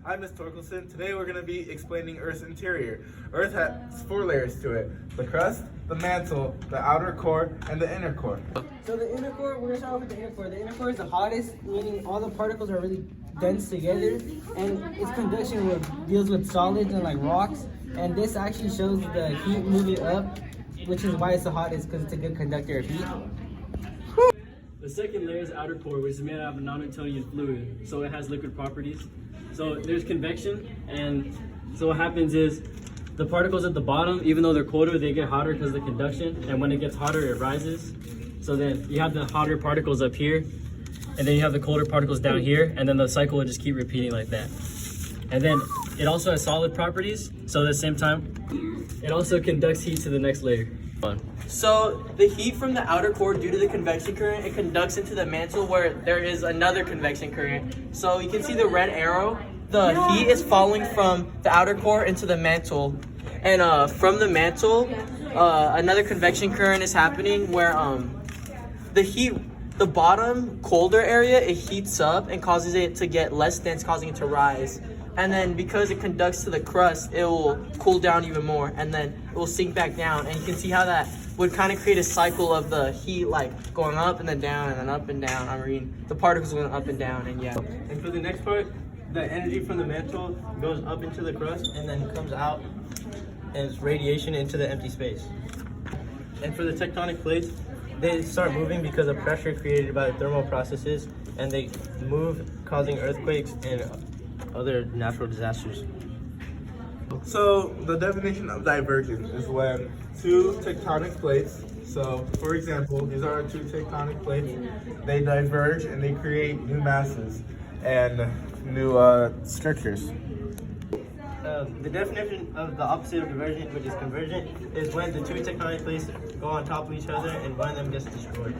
I'm Ms. Torkelson. Today we're going to be explaining Earth's interior. Earth has 4 layers to it: the crust, the mantle, the outer core, and the inner core. So the inner core, we're gonna start off with the inner core. The inner core is the hottest, meaning all the particles are really dense together, and its conduction deals with solids and like rocks. And this actually shows the heat moving up, which is why it's the hottest, because it's a good conductor of heat. The second layer is outer core, which is made out of a non-Newtonian fluid, so it has liquid properties. So there's convection, and so what happens is the particles at the bottom, even though they're colder, they get hotter because of the conduction, and when it gets hotter, it rises. So then you have the hotter particles up here, and then you have the colder particles down here, and then the cycle will just keep repeating like that. And then it also has solid properties, so at the same time, it also conducts heat to the next layer. So the heat from the outer core, due to the convection current, it conducts into the mantle where there is another convection current. So you can see the red arrow. The heat is falling from the outer core into the mantle. And from the mantle, another convection current is happening where the bottom colder area, it heats up and causes it to get less dense, causing it to rise. And then because it conducts to the crust, it will cool down even more, and then it will sink back down. And you can see how that would kind of create a cycle of the heat like going up and then down and then up and down. I mean, the particles going up and down, and yeah. And for the next part, the energy from the mantle goes up into the crust and then comes out as radiation into the empty space. And for the tectonic plates, they start moving because of pressure created by thermal processes, and they move, causing earthquakes and other natural disasters. So the definition of divergence is when 2 tectonic plates, so for example, these are our 2 tectonic plates, they diverge and they create new masses and new structures. The definition of the opposite of divergent, which is convergent, is when the 2 tectonic plates go on top of each other and one of them gets destroyed.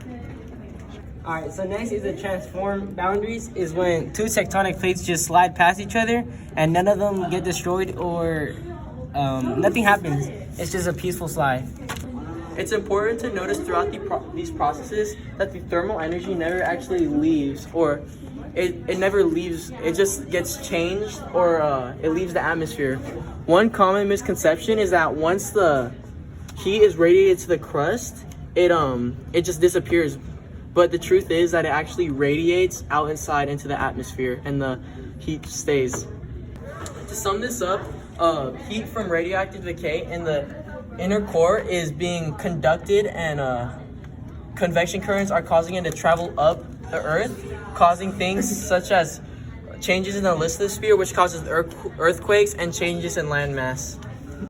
Alright, so next is the transform boundaries, is when 2 tectonic plates just slide past each other and none of them get destroyed or nothing happens. It's just a peaceful slide. It's important to notice throughout these processes that the thermal energy never actually leaves, or it never leaves. It just gets changed, or it leaves the atmosphere. One common misconception is that once the heat is radiated to the crust, it just disappears. But the truth is that it actually radiates out inside into the atmosphere, and the heat stays. To sum this up, heat from radioactive decay in the inner core is being conducted, and convection currents are causing it to travel up the Earth, causing things such as changes in the lithosphere, which causes earthquakes and changes in landmass.